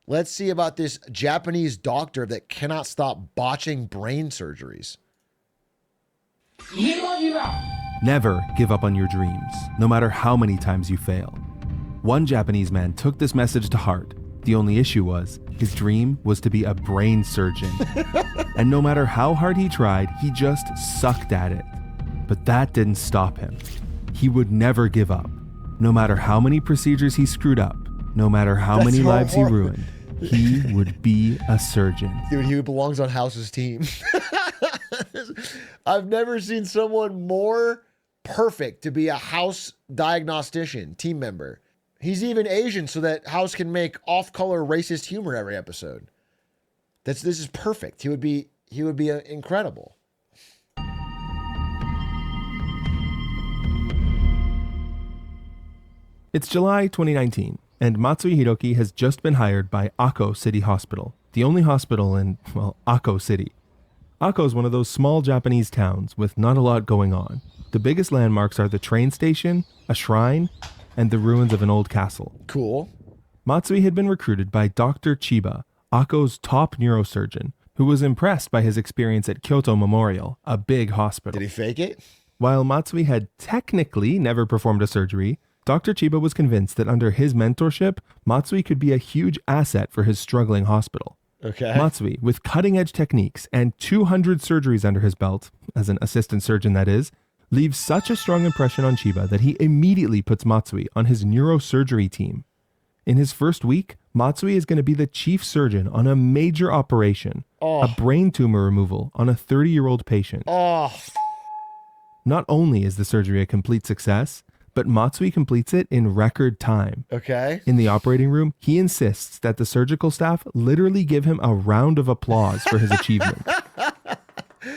Let's see about this Japanese doctor that cannot stop botching brain surgeries. Never give up on your dreams, no matter how many times you fail. One Japanese man took this message to heart. The only issue was, his dream was to be a brain surgeon. And no matter how hard he tried, he just sucked at it. But that didn't stop him. He would never give up. No matter how many procedures he screwed up, no matter how many lives he ruined, he would be a surgeon. Dude, he belongs on House's team. I've never seen someone more perfect to be a House diagnostician, team member. He's even Asian so that House can make off-color racist humor every episode. This is perfect. He would be incredible. It's July 2019, and Matsui Hiroki has just been hired by Ako City Hospital, the only hospital in, well, Ako City. Ako is one of those small Japanese towns with not a lot going on. The biggest landmarks are the train station, a shrine, and the ruins of an old castle. Cool. Matsui had been recruited by Dr. Chiba, Ako's top neurosurgeon, who was impressed by his experience at Kyoto Memorial, a big hospital. Did he fake it? While Matsui had technically never performed a surgery, Dr. Chiba was convinced that under his mentorship, Matsui could be a huge asset for his struggling hospital. Okay. Matsui, with cutting-edge techniques and 200 surgeries under his belt, as an assistant surgeon that is, leaves such a strong impression on Chiba that he immediately puts Matsui on his neurosurgery team. In his first week, Matsui is going to be the chief surgeon on a major operation, a brain tumor removal on a 30-year-old patient. Not only is the surgery a complete success, but Matsui completes it in record time. Okay. In the operating room, he insists that the surgical staff literally give him a round of applause for his achievement.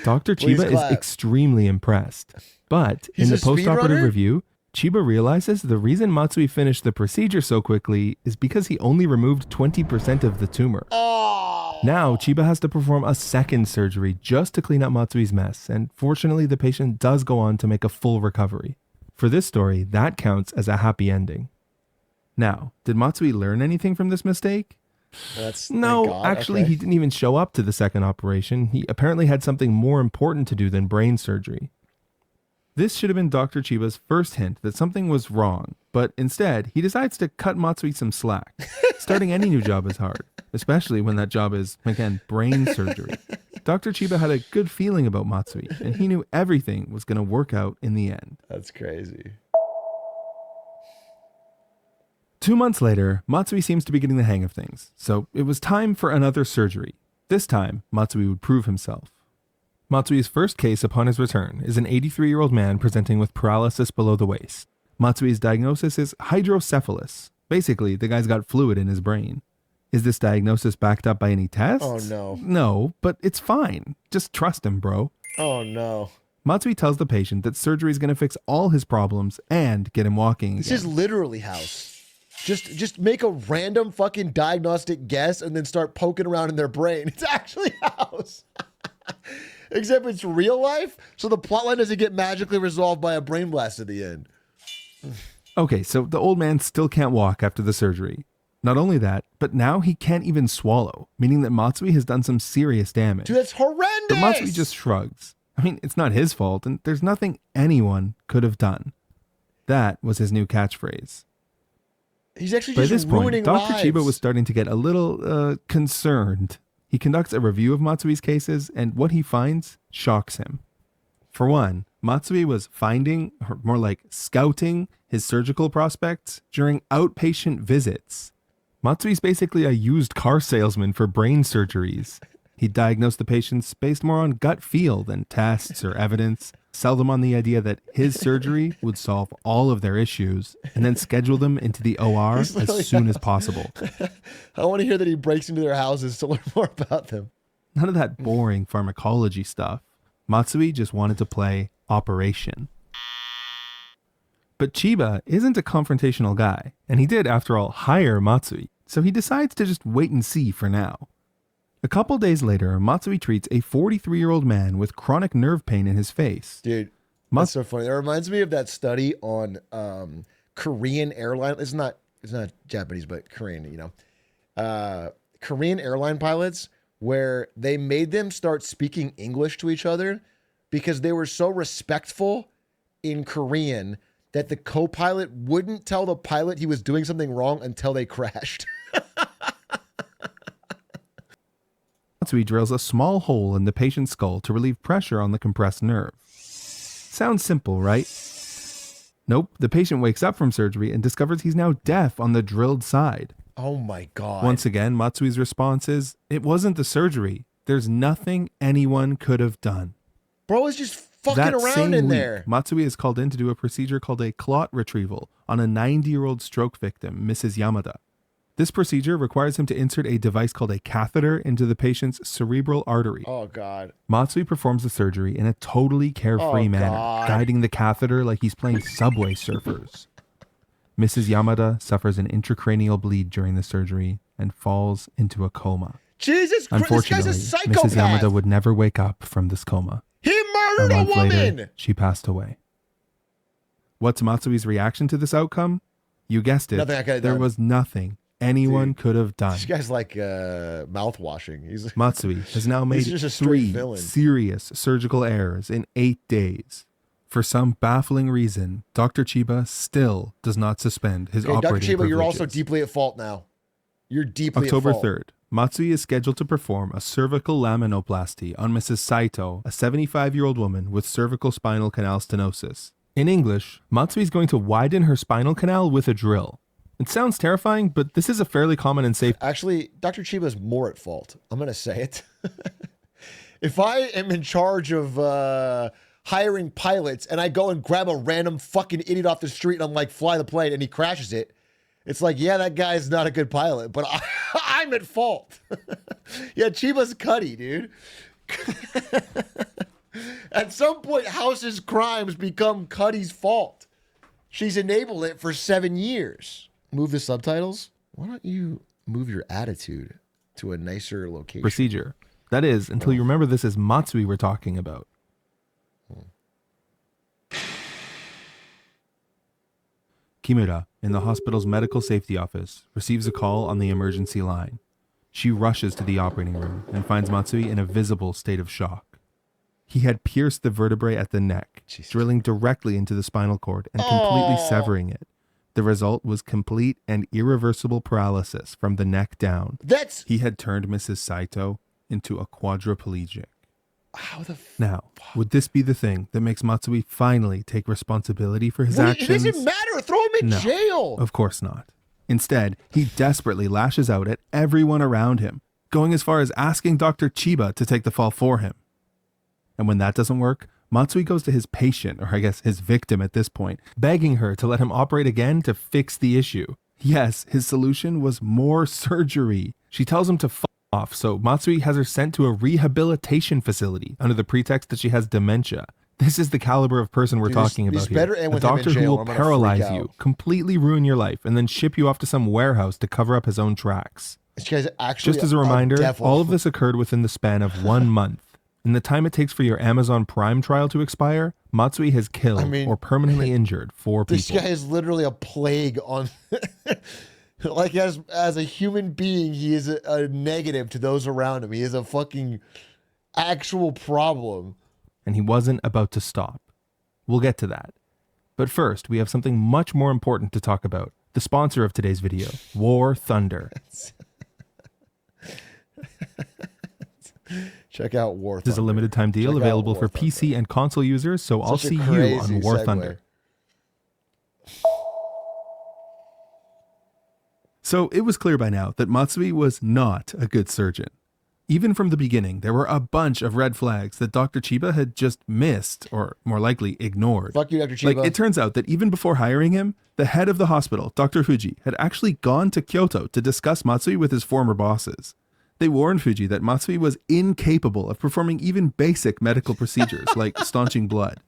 Dr. Chiba is extremely impressed. But in the post-operative review, Chiba realizes the reason Matsui finished the procedure so quickly is because he only removed 20% of the tumor. Now, Chiba has to perform a second surgery just to clean up Matsui's mess, and fortunately the patient does go on to make a full recovery. For this story, that counts as a happy ending. Now, did Matsui learn anything from this mistake? No, actually, he didn't even show up to the second operation. He apparently had something more important to do than brain surgery. This should have been Dr. Chiba's first hint that something was wrong, but instead, he decides to cut Matsui some slack. Starting any new job is hard, especially when that job is, again, brain surgery. Dr. Chiba had a good feeling about Matsui, and he knew everything was going to work out in the end. That's crazy. 2 months later, Matsui seems to be getting the hang of things, so it was time for another surgery. This time, Matsui would prove himself. Matsui's first case upon his return is an 83-year-old man presenting with paralysis below the waist. Matsui's diagnosis is hydrocephalus. Basically, the guy's got fluid in his brain. Is this diagnosis backed up by any tests? Oh, no. No, but it's fine. Just trust him, bro. Oh, no. Matsui tells the patient that surgery is going to fix all his problems and get him walking again. This is literally House. Just make a random fucking diagnostic guess and then start poking around in their brain. It's actually House. Except it's real life, so the plotline doesn't get magically resolved by a brain blast at the end. Okay, so the old man still can't walk after the surgery. Not only that, but now he can't even swallow, meaning that Matsui has done some serious damage. Dude, that's horrendous! But Matsui just shrugs. I mean, it's not his fault, and there's nothing anyone could have done. That was his new catchphrase. He's actually By just this ruining point, Dr. lives. Chiba was starting to get a little concerned. He conducts a review of Matsui's cases, and what he finds shocks him. For one, Matsui was finding, or more like scouting, his surgical prospects during outpatient visits. Matsui's basically a used car salesman for brain surgeries. He diagnosed the patients based more on gut feel than tests or evidence, sell them on the idea that his surgery would solve all of their issues, and then schedule them into the OR as soon as possible. I want to hear that he breaks into their houses to learn more about them. None of that boring pharmacology stuff. Matsui just wanted to play Operation. But Chiba isn't a confrontational guy, and he did, after all, hire Matsui, so he decides to just wait and see for now. A couple days later, Matsui treats a 43-year-old man with chronic nerve pain in his face. Dude, that's so funny. That reminds me of that study on Korean airline. It's not Japanese, but Korean, you know. Korean airline pilots where they made them start speaking English to each other because they were so respectful in Korean that the co-pilot wouldn't tell the pilot he was doing something wrong until they crashed. Matsui drills a small hole in the patient's skull to relieve pressure on the compressed nerve. Sounds simple, right? Nope, the patient wakes up from surgery and discovers he's now deaf on the drilled side. Oh my God. Once again, Matsui's response is, it wasn't the surgery. There's nothing anyone could have done. Bro is just fucking around in there. Matsui is called in to do a procedure called a clot retrieval on a 90-year-old stroke victim, Mrs. Yamada. This procedure requires him to insert a device called a catheter into the patient's cerebral artery. Oh, God. Matsui performs the surgery in a totally carefree manner, guiding the catheter like he's playing Subway Surfers. Mrs. Yamada suffers an intracranial bleed during the surgery and falls into a coma. Jesus Christ, this guy's a psychopath. Mrs. Yamada would never wake up from this coma. He murdered a woman! Later, she passed away. What's Matsui's reaction to this outcome? You guessed it. Nothing I could have done. There was nothing anyone could have done. This guy's like mouth washing. Matsui has now made 3 serious surgical errors in 8 days. For some baffling reason, Dr. Chiba still does not suspend his operating Dr. Chiba, privileges. you're also deeply at fault now. You're deeply October at fault. 3rd, Matsui is scheduled to perform a cervical laminoplasty on Mrs. Saito, a 75-year-old woman with cervical spinal canal stenosis. In English, Matsui is going to widen her spinal canal with a drill. It sounds terrifying, but this is a fairly common and safe... Actually, Dr. Chiba is more at fault. I'm going to say it. If I am in charge of hiring pilots and I go and grab a random fucking idiot off the street and I'm like, fly the plane, and he crashes it, it's like, yeah, that guy's not a good pilot, but I'm at fault. Yeah, Chiba's cutty, dude. At some point, House's crimes become Cuddy's fault. She's enabled it for 7 years. Move the subtitles? Why don't you move your attitude to a nicer location? Procedure. That is, until you remember this is Matsui we're talking about. Kimura, in the hospital's medical safety office, receives a call on the emergency line. She rushes to the operating room and finds Matsui in a visible state of shock. He had pierced the vertebrae at the neck, drilling directly into the spinal cord and completely severing it. The result was complete and irreversible paralysis from the neck down. He had turned Mrs. Saito into a quadriplegic. How the Now, would this be the thing that makes Matsui finally take responsibility for his actions? It doesn't matter. Throw him in jail. Of course not. Instead, he desperately lashes out at everyone around him, going as far as asking Dr. Chiba to take the fall for him. And when that doesn't work, Matsui goes to his patient, or I guess his victim at this point, begging her to let him operate again to fix the issue. Yes, his solution was more surgery. She tells him to f off, so Matsui has her sent to a rehabilitation facility under the pretext that she has dementia. This is the caliber of person we're talking about here. A doctor who will paralyze you, completely ruin your life, and then ship you off to some warehouse to cover up his own tracks. Just as a reminder, all of this occurred within the span of 1 month. In the time it takes for your Amazon Prime trial to expire, Matsui has killed or permanently injured 4 people. This guy is literally a plague on... Like, as a human being, he is a negative to those around him. He is a fucking actual problem. And he wasn't about to stop. We'll get to that. But first, we have something much more important to talk about. The sponsor of today's video, War Thunder. Check out War Thunder. This is a limited time deal available for PC and console users, so I'll see you on War Thunder. So it was clear by now that Matsui was not a good surgeon. Even from the beginning, there were a bunch of red flags that Dr. Chiba had just missed, or more likely ignored. Fuck you, Dr. Chiba. Like, it turns out that even before hiring him, the head of the hospital, Dr. Fuji, had actually gone to Kyoto to discuss Matsui with his former bosses. They warned Fuji that Matsui was incapable of performing even basic medical procedures like staunching blood.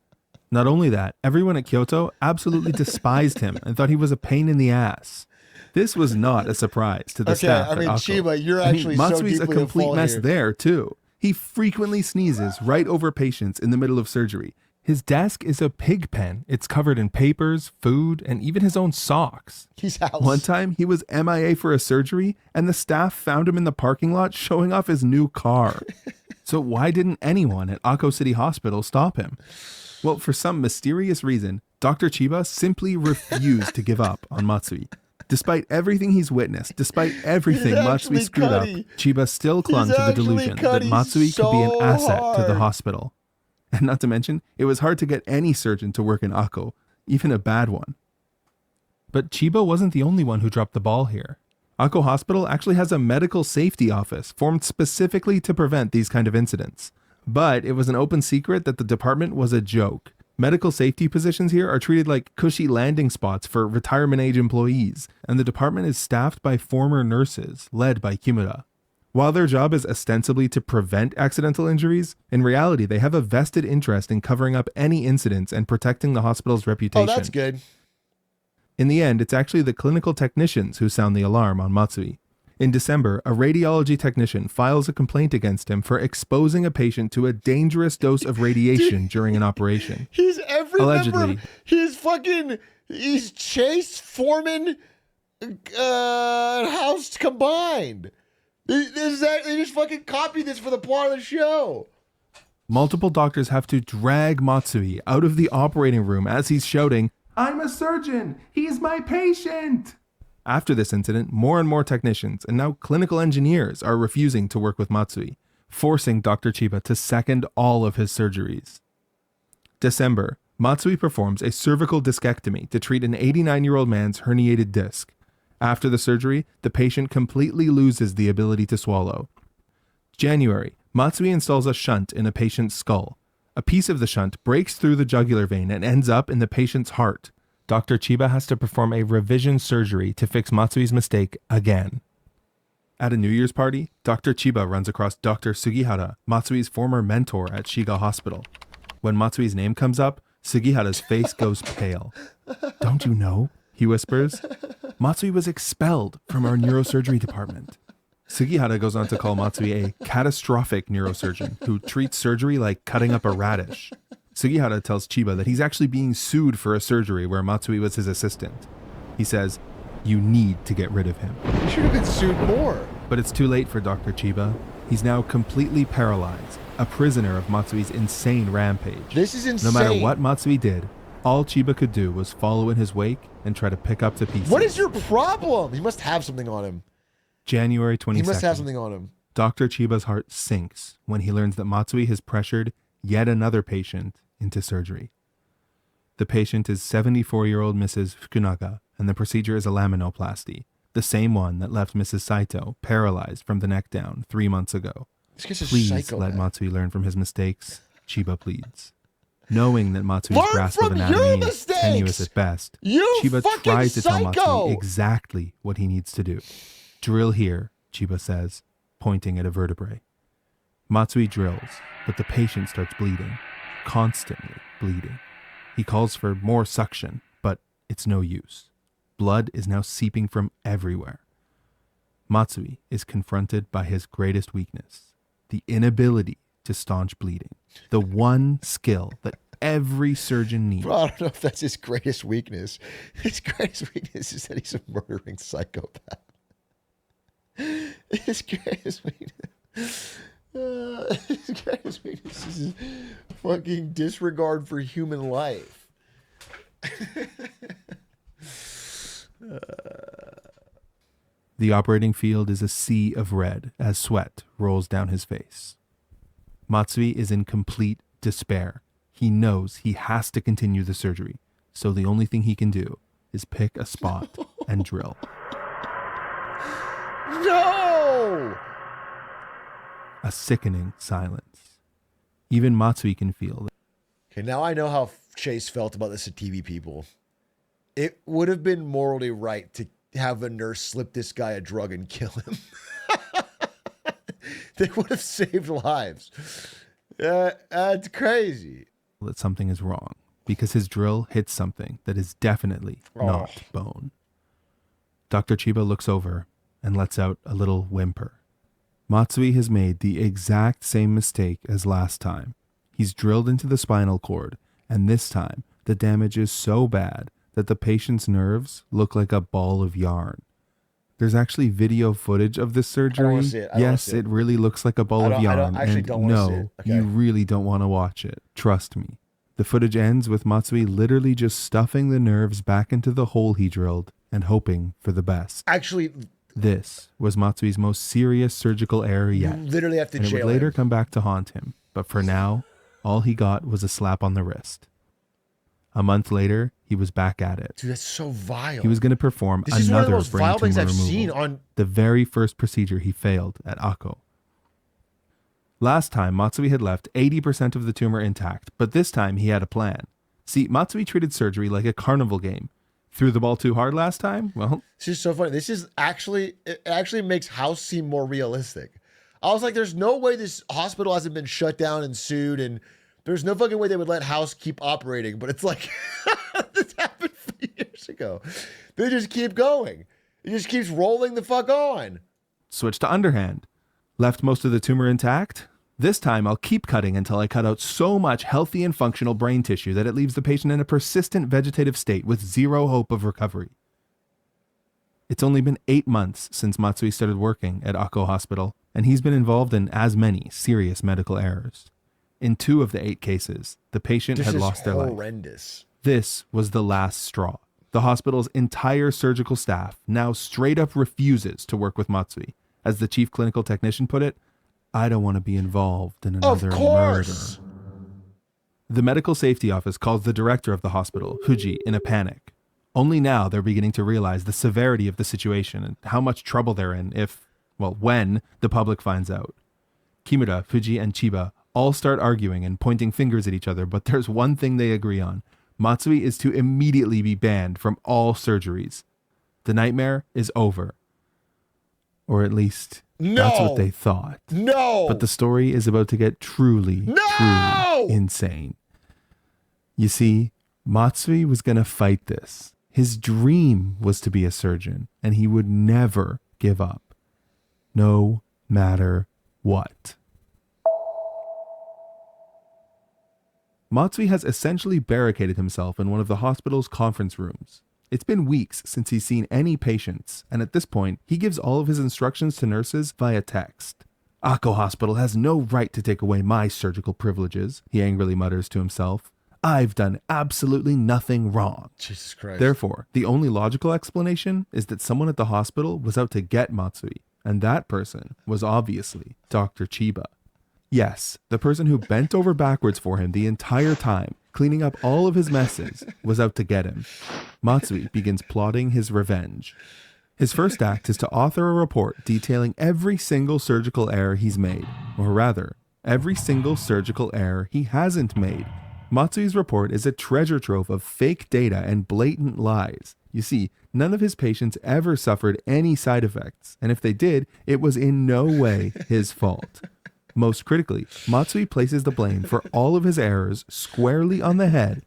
Not only that, everyone at Kyoto absolutely despised him and thought he was a pain in the ass. This was not a surprise to the staff at Akko. Chiba, you're actually Matsui's so deeply a complete mess here. there too. He frequently sneezes right over patients in the middle of surgery. His desk is a pig pen. It's covered in papers, food, and even his own socks. He's house. One time, he was MIA for a surgery, and the staff found him in the parking lot showing off his new car. So why didn't anyone at Akko City Hospital stop him? Well, for some mysterious reason, Dr. Chiba simply refused to give up on Matsui. Despite everything he's witnessed, despite everything Matsui screwed up, Chiba still clung to the delusion that Matsui could be an asset to the hospital. And not to mention, it was hard to get any surgeon to work in Akko, even a bad one. But Chiba wasn't the only one who dropped the ball here. Akko Hospital actually has a medical safety office formed specifically to prevent these kind of incidents. But it was an open secret that the department was a joke. Medical safety positions here are treated like cushy landing spots for retirement age employees, and the department is staffed by former nurses, led by Kimura. While their job is ostensibly to prevent accidental injuries, in reality they have a vested interest in covering up any incidents and protecting the hospital's reputation. Oh, that's good. In the end, it's actually the clinical technicians who sound the alarm on Matsui. In December, a radiology technician files a complaint against him for exposing a patient to a dangerous dose of radiation during an operation. He's every Allegedly. member. He's Chase, Foreman, House combined. They just fucking copied this for the plot of the show. Multiple doctors have to drag Matsui out of the operating room as he's shouting, "I'm a surgeon! He's my patient!" After this incident, more and more technicians and now clinical engineers are refusing to work with Matsui, forcing Dr. Chiba to second all of his surgeries. December, Matsui performs a cervical discectomy to treat an 89-year-old man's herniated disc. After the surgery, the patient completely loses the ability to swallow. January, Matsui installs a shunt in a patient's skull. A piece of the shunt breaks through the jugular vein and ends up in the patient's heart. Dr. Chiba has to perform a revision surgery to fix Matsui's mistake again. At a New Year's party, Dr. Chiba runs across Dr. Sugihara, Matsui's former mentor at Shiga Hospital. When Matsui's name comes up, Sugihara's face goes pale. "Don't you know?" he whispers. "Matsui was expelled from our neurosurgery department." Sugihara goes on to call Matsui a catastrophic neurosurgeon who treats surgery like cutting up a radish. Sugihara tells Chiba that he's actually being sued for a surgery where Matsui was his assistant. He says, "You need to get rid of him." He should have been sued more. But it's too late for Dr. Chiba. He's now completely paralyzed, a prisoner of Matsui's insane rampage. This is insane. No matter what Matsui did, all Chiba could do was follow in his wake and try to pick up the pieces. What is your problem? He must have something on him. January 22nd. He must have something on him. Dr. Chiba's heart sinks when he learns that Matsui has pressured yet another patient into surgery. The patient is 74-year-old Mrs. Fukunaga, and the procedure is a laminoplasty, the same one that left Mrs. Saito paralyzed from the neck down 3 months ago. Please let Matsui learn from his mistakes, Chiba pleads. Knowing that Matsui's grasp of anatomy is tenuous at best, Chiba tries to tell Matsui exactly what he needs to do. "Drill here," Chiba says, pointing at a vertebrae. Matsui drills, but the patient starts bleeding, constantly bleeding. He calls for more suction, but it's no use. Blood is now seeping from everywhere. Matsui is confronted by his greatest weakness, the inability to staunch bleeding, the one skill that every surgeon needs. Bro, I don't know if that's his greatest weakness. His greatest weakness is that he's a murdering psychopath. His greatest weakness. His greatest weakness is his fucking disregard for human life. The operating field is a sea of red as sweat rolls down his face. Matsui is in complete despair. He knows he has to continue the surgery, so the only thing he can do is pick a spot and drill. No! A sickening silence. Even Matsui can feel that. Okay, now I know how Chase felt about this at TV people. It would have been morally right to have a nurse slip this guy a drug and kill him. They would have saved lives. That's crazy. That something is wrong because his drill hits something that is definitely not bone. Dr. Chiba looks over and lets out a little whimper. Matsui has made the exact same mistake as last time. He's drilled into the spinal cord And this time, the damage is so bad that the patient's nerves look like a ball of yarn. There's actually video footage of this surgery. I don't want to see it. Yes, it really looks like a ball of yarn. Don't want to see it. Okay. You really don't want to watch it. Trust me. The footage ends with Matsui literally just stuffing the nerves back into the hole he drilled and hoping for the best. Actually, this was Matsui's most serious surgical error yet. You literally have to jail him. It would later come back to haunt him. But for now, all he got was a slap on the wrist. A month later, he was back at it. Dude, that's so vile. He was going to perform this is another one of the most brain vile things tumor I've removal, seen on the very first procedure he failed at Ako. Last time, Matsui had left 80% of the tumor intact, but this time he had a plan. See, Matsui treated surgery like a carnival game. Threw the ball too hard last time? Well, this is so funny. It actually makes House seem more realistic. I was like, there's no way this hospital hasn't been shut down and sued, and there's no fucking way they would let House keep operating. But it's like, this happened 3 years ago. They just keep going. It just keeps rolling the fuck on. Switch to underhand. Left most of the tumor intact? This time I'll keep cutting until I cut out so much healthy and functional brain tissue that it leaves the patient in a persistent vegetative state with zero hope of recovery. It's only been 8 months since Matsui started working at Ako Hospital, and he's been involved in as many serious medical errors. In 2 of the 8 cases, the patient had lost their life. Horrendous. This was the last straw. The hospital's entire surgical staff now straight up refuses to work with Matsui. As the chief clinical technician put it, I don't want to be involved in another murder. The medical safety office calls the director of the hospital, Fuji, in a panic. Only now they're beginning to realize the severity of the situation and how much trouble they're in when the public finds out. Kimura, Fuji, and Chiba all start arguing and pointing fingers at each other, but there's one thing they agree on. Matsui is to immediately be banned from all surgeries. The nightmare is over. Or at least, that's what they thought. No! But the story is about to get truly insane. You see, Matsui was going to fight this. His dream was to be a surgeon, and he would never give up. No matter what. Matsui has essentially barricaded himself in one of the hospital's conference rooms. It's been weeks since he's seen any patients, and at this point, he gives all of his instructions to nurses via text. Ako Hospital has no right to take away my surgical privileges, he angrily mutters to himself. I've done absolutely nothing wrong. Jesus Christ. Therefore, the only logical explanation is that someone at the hospital was out to get Matsui, and that person was obviously Dr. Chiba. Yes, the person who bent over backwards for him the entire time, cleaning up all of his messes, was out to get him. Matsui begins plotting his revenge. His first act is to author a report detailing every single surgical error he's made, or rather, every single surgical error he hasn't made. Matsui's report is a treasure trove of fake data and blatant lies. You see, none of his patients ever suffered any side effects, and if they did, it was in no way his fault. Most critically, Matsui places the blame for all of his errors squarely on the head.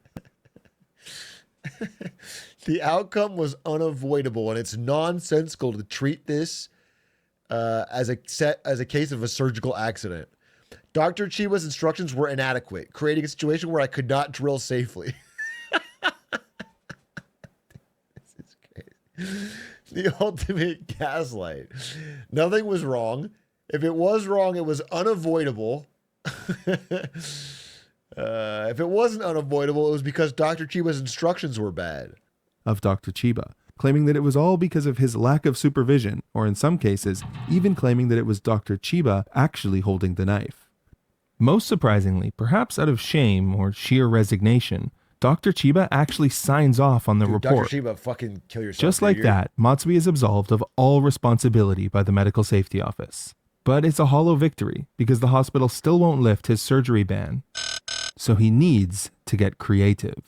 The outcome was unavoidable, and it's nonsensical to treat this as a case of a surgical accident. Dr. Chiba's instructions were inadequate, creating a situation where I could not drill safely. This is crazy. The ultimate gaslight. Nothing was wrong. If it was wrong, it was unavoidable. If it wasn't unavoidable, it was because Dr. Chiba's instructions were bad. Of Dr. Chiba, claiming that it was all because of his lack of supervision, or in some cases, even claiming that it was Dr. Chiba actually holding the knife. Most surprisingly, perhaps out of shame or sheer resignation, Dr. Chiba actually signs off on the report. Dr. Chiba, fucking kill yourself. Just like that, Matsui is absolved of all responsibility by the medical safety office. But it's a hollow victory, because the hospital still won't lift his surgery ban. So he needs to get creative.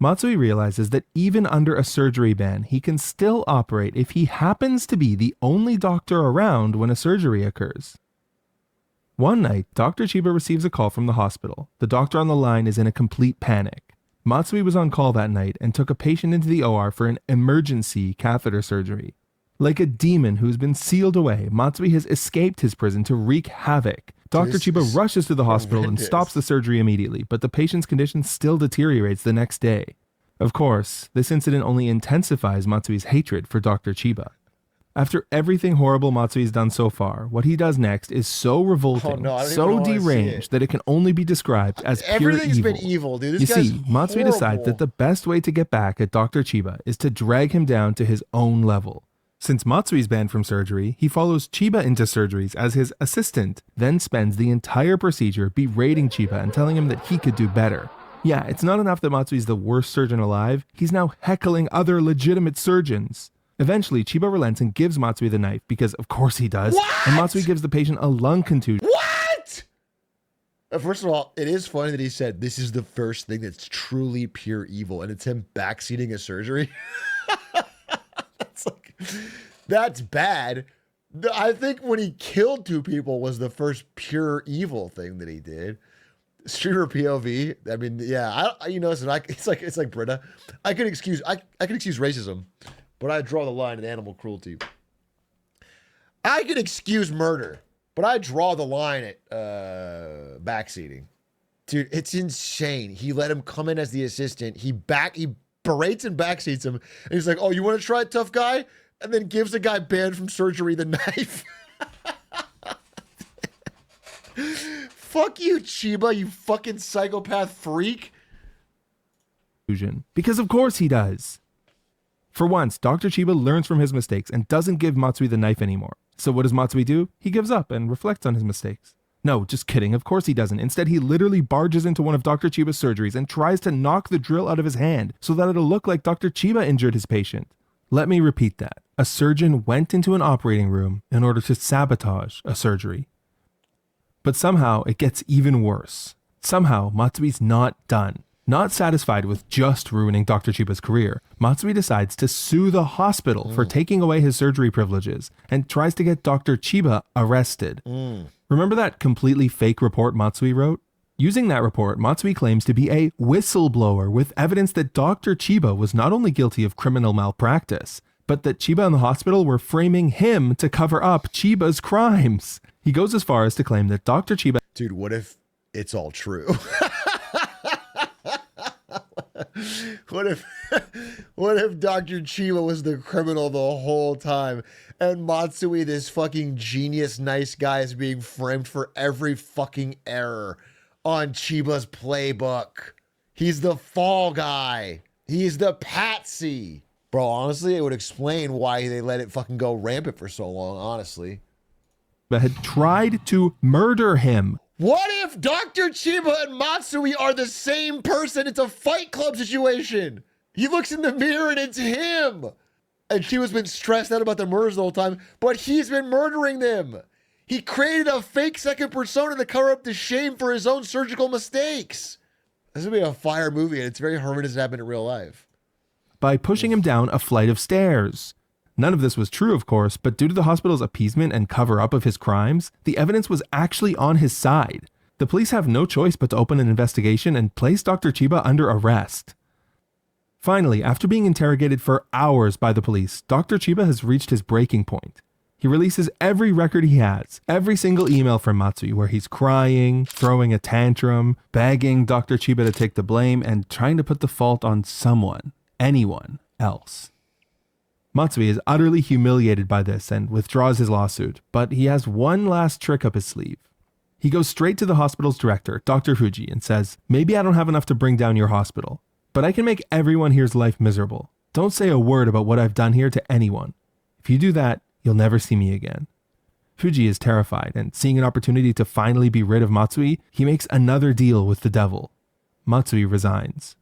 Matsui realizes that even under a surgery ban, he can still operate if he happens to be the only doctor around when a surgery occurs. One night, Dr. Chiba receives a call from the hospital. The doctor on the line is in a complete panic. Matsui was on call that night and took a patient into the OR for an emergency catheter surgery. Like a demon who's been sealed away, Matsui has escaped his prison to wreak havoc, Dr. This Chiba is rushes to the hospital and horrendous. stops the surgery immediately, but the patient's condition still deteriorates the next day. Of course, this incident only intensifies Matsui's hatred for Dr. Chiba. After everything horrible Matsui's done so far, what he does next is so revolting, so deranged that it can only be described as pure Everything's evil. been evil, dude. This You guy's see, Matsui decides that the best way to get back at Dr. Chiba is to drag him down to his own level. Since Matsui's banned from surgery, he follows Chiba into surgeries as his assistant, then spends the entire procedure berating Chiba and telling him that he could do better. Yeah, it's not enough that Matsui's the worst surgeon alive, he's now heckling other legitimate surgeons. Eventually, Chiba relents and gives Matsui the knife because of course he does, and Matsui gives the patient a lung contusion. What? First of all, it is funny that he said this is the first thing that's truly pure evil, and it's him backseating a surgery. That's bad. I think when he killed 2 people was the first pure evil thing that he did. Streamer POV. I mean, yeah, it's like Britta. I can excuse racism, but I draw the line at animal cruelty. I can excuse murder, but I draw the line at backseating. Dude, it's insane. He let him come in as the assistant. He berates and backseats him. And he's like, oh, you want to try it, tough guy? And then gives the guy banned from surgery the knife. Fuck you, Chiba, you fucking psychopath freak. Because of course he does. For once, Dr. Chiba learns from his mistakes and doesn't give Matsui the knife anymore. So what does Matsui do? He gives up and reflects on his mistakes. No, just kidding. Of course he doesn't. Instead, he literally barges into one of Dr. Chiba's surgeries and tries to knock the drill out of his hand so that it'll look like Dr. Chiba injured his patient. Let me repeat that. A surgeon went into an operating room in order to sabotage a surgery. But somehow it gets even worse. Somehow Matsui's not done. Not satisfied with just ruining Dr. Chiba's career, Matsui decides to sue the hospital for taking away his surgery privileges and tries to get Dr. Chiba arrested. Remember that completely fake report Matsui wrote? Using that report, Matsui claims to be a whistleblower with evidence that Dr. Chiba was not only guilty of criminal malpractice, but that Chiba and the hospital were framing him to cover up Chiba's crimes. He goes as far as to claim that Dr. Chiba... Dude, what if it's all true? What if Dr. Chiba was the criminal the whole time and Matsui, this fucking genius nice guy, is being framed for every fucking error on Chiba's playbook? He's the fall guy. He's the patsy. Bro, honestly, it would explain why they let it fucking go rampant for so long, honestly. had tried to murder him. What if Dr. Chiba and Matsui are the same person? It's a Fight Club situation. He looks in the mirror and it's him. And Chiba's been stressed out about the murders the whole time, but he's been murdering them. He created a fake second persona to cover up the shame for his own surgical mistakes. This would be a fire movie, and it's very horrendous to happen in real life. By pushing him down a flight of stairs. None of this was true, of course, but due to the hospital's appeasement and cover-up of his crimes, the evidence was actually on his side. The police have no choice but to open an investigation and place Dr. Chiba under arrest. Finally, after being interrogated for hours by the police, Dr. Chiba has reached his breaking point. He releases every record he has, every single email from Matsui where he's crying, throwing a tantrum, begging Dr. Chiba to take the blame, and trying to put the fault on someone, anyone else. Matsui is utterly humiliated by this and withdraws his lawsuit, but he has one last trick up his sleeve. He goes straight to the hospital's director, Dr. Fuji, and says, "Maybe I don't have enough to bring down your hospital, but I can make everyone here's life miserable. Don't say a word about what I've done here to anyone. If you do that, you'll never see me again." Fuji is terrified, and seeing an opportunity to finally be rid of Matsui, he makes another deal with the devil. Matsui resigns.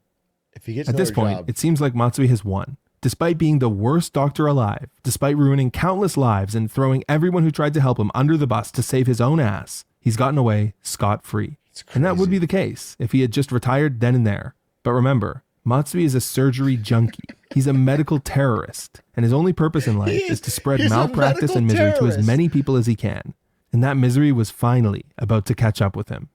If he gets At this point, it seems like Matsui has won. Despite being the worst doctor alive, despite ruining countless lives and throwing everyone who tried to help him under the bus to save his own ass, he's gotten away scot-free. And that would be the case if he had just retired then and there. But remember, Matsui is a surgery junkie. He's a medical terrorist, and his only purpose in life is to spread malpractice and misery to as many people as he can. And that misery was finally about to catch up with him.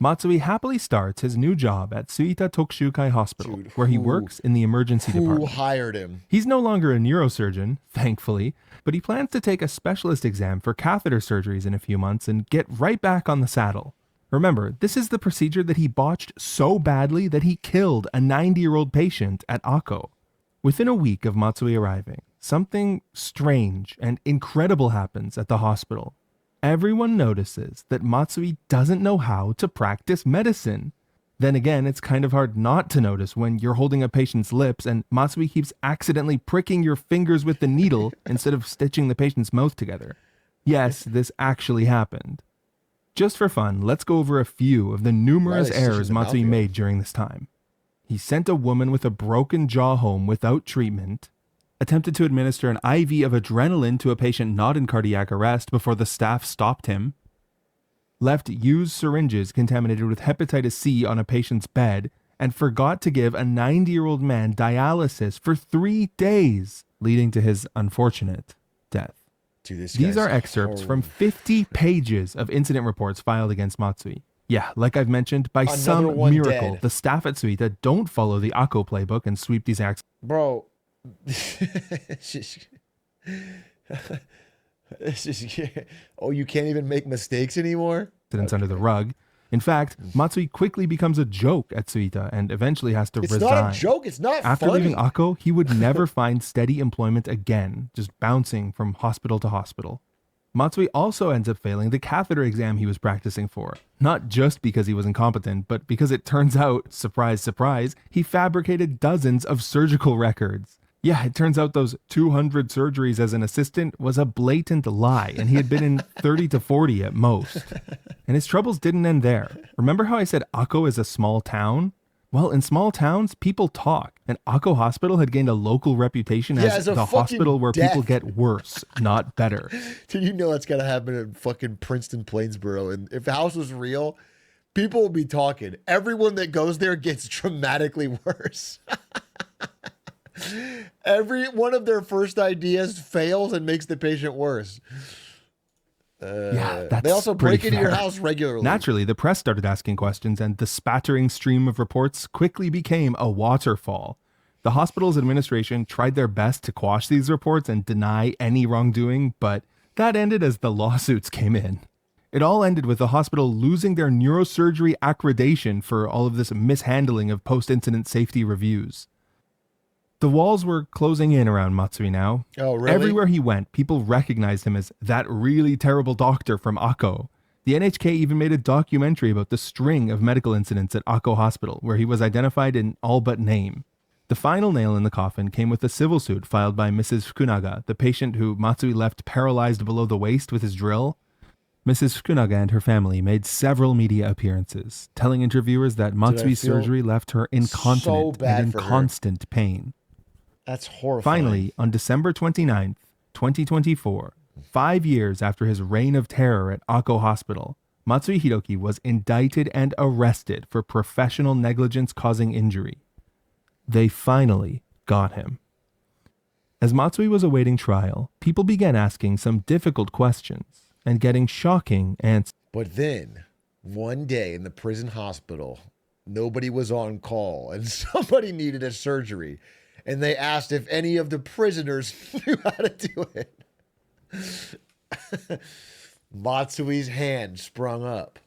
Matsui happily starts his new job at Suita Tokushukai Hospital, Dude, where he works in the emergency Who department. hired him? He's no longer a neurosurgeon, thankfully, but he plans to take a specialist exam for catheter surgeries in a few months and get right back on the saddle. Remember, this is the procedure that he botched so badly that he killed a 90-year-old patient at Akko. Within a week of Matsui arriving, something strange and incredible happens at the hospital. Everyone notices that Matsui doesn't know how to practice medicine. Then again, it's kind of hard not to notice when you're holding a patient's lips and Matsui keeps accidentally pricking your fingers with the needle instead of stitching the patient's mouth together. Yes, this actually happened. Just for fun, let's go over a few of the numerous errors Matsui made during this time. He sent a woman with a broken jaw home without treatment, attempted to administer an IV of adrenaline to a patient not in cardiac arrest before the staff stopped him, left used syringes contaminated with hepatitis C on a patient's bed, and forgot to give a 90-year-old man dialysis for 3 days, leading to his unfortunate death. Dude, These are excerpts from 50 pages of incident reports filed against Matsui. Yeah, like I've mentioned, by some miracle, the staff at Suita don't follow the Akko playbook and sweep these acts. Bro. Oh, you can't even make mistakes anymore? Accidents under the rug. In fact, Matsui quickly becomes a joke at Suita and eventually has to resign. It's not a joke. It's not After funny. leaving Akko, he would never find steady employment again, just bouncing from hospital to hospital. Matsui also ends up failing the catheter exam he was practicing for, not just because he was incompetent, but because it turns out, surprise, surprise, he fabricated dozens of surgical records. Yeah, it turns out those 200 surgeries as an assistant was a blatant lie, and he had been in 30 to 40 at most. And his troubles didn't end there. Remember how I said Akko is a small town? Well, in small towns, people talk, and Akko Hospital had gained a local reputation as the hospital where people get worse, not better. Dude, you know that's gotta happen in fucking Princeton, Plainsboro. And if the house was real, people will be talking. Everyone that goes there gets dramatically worse. Every one of their first ideas fails and makes the patient worse. That's they also break into your fair. house regularly. Naturally, the press started asking questions, and the spattering stream of reports quickly became a waterfall. The hospital's administration tried their best to quash these reports and deny any wrongdoing, but that ended as the lawsuits came in. It all ended with the hospital losing their neurosurgery accreditation for all of this mishandling of post-incident safety reviews. The walls were closing in around Matsui now. Oh, really? Everywhere he went, people recognized him as that really terrible doctor from Akko. The NHK even made a documentary about the string of medical incidents at Akko Hospital, where he was identified in all but name. The final nail in the coffin came with a civil suit filed by Mrs. Fukunaga, the patient who Matsui left paralyzed below the waist with his drill. Mrs. Fukunaga and her family made several media appearances, telling interviewers that Matsui's surgery left her incontinent and in constant pain. That's horrifying. Finally, on December 29th, 2024, 5 years after his reign of terror at Akko Hospital, Matsui Hiroki was indicted and arrested for professional negligence causing injury. They finally got him. As Matsui was awaiting trial, people began asking some difficult questions and getting shocking answers. But then, one day in the prison hospital, nobody was on call and somebody needed a surgery. And they asked if any of the prisoners knew how to do it. Matsui's hand sprung up.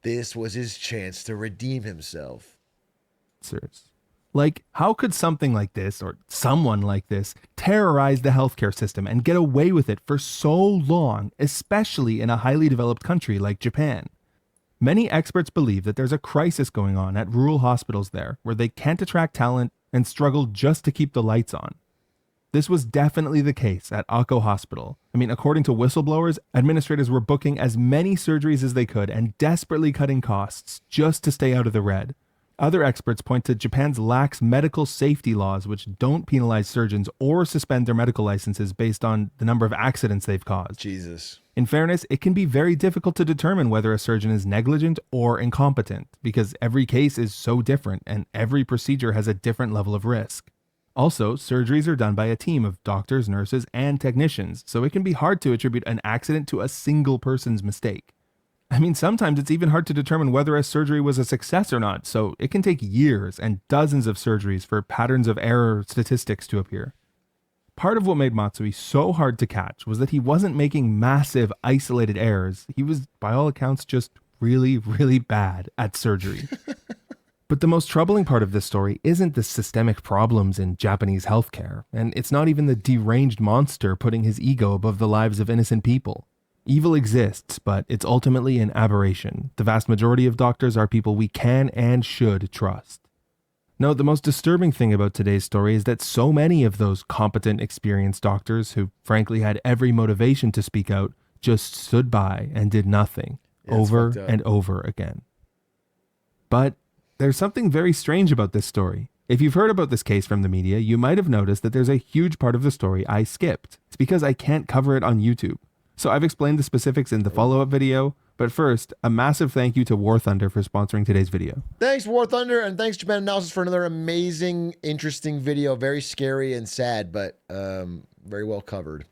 This was his chance to redeem himself. Like, how could something like this, or someone like this, terrorize the healthcare system and get away with it for so long, especially in a highly developed country like Japan? Many experts believe that there's a crisis going on at rural hospitals there, where they can't attract talent and struggle just to keep the lights on. This was definitely the case at Akko Hospital. I mean, according to whistleblowers, administrators were booking as many surgeries as they could and desperately cutting costs just to stay out of the red. Other experts point to Japan's lax medical safety laws, which don't penalize surgeons or suspend their medical licenses based on the number of accidents they've caused. Jesus. In fairness, it can be very difficult to determine whether a surgeon is negligent or incompetent, because every case is so different and every procedure has a different level of risk. Also, surgeries are done by a team of doctors, nurses, and technicians, so it can be hard to attribute an accident to a single person's mistake. I mean, sometimes it's even hard to determine whether a surgery was a success or not, so it can take years and dozens of surgeries for patterns of error statistics to appear. Part of what made Matsui so hard to catch was that he wasn't making massive, isolated errors. He was, by all accounts, just really, really bad at surgery. But the most troubling part of this story isn't the systemic problems in Japanese healthcare, and it's not even the deranged monster putting his ego above the lives of innocent people. Evil exists, but it's ultimately an aberration. The vast majority of doctors are people we can and should trust. No, the most disturbing thing about today's story is that so many of those competent, experienced doctors who frankly had every motivation to speak out just stood by and did nothing over and over again. But there's something very strange about this story. If you've heard about this case from the media, you might have noticed that there's a huge part of the story I skipped. It's because I can't cover it on YouTube. So I've explained the specifics in the follow-up video, but first, a massive thank you to War Thunder for sponsoring today's video. Thanks, War Thunder, and thanks, Japan Analysis, for another amazing, interesting video. Very scary and sad, but very well covered.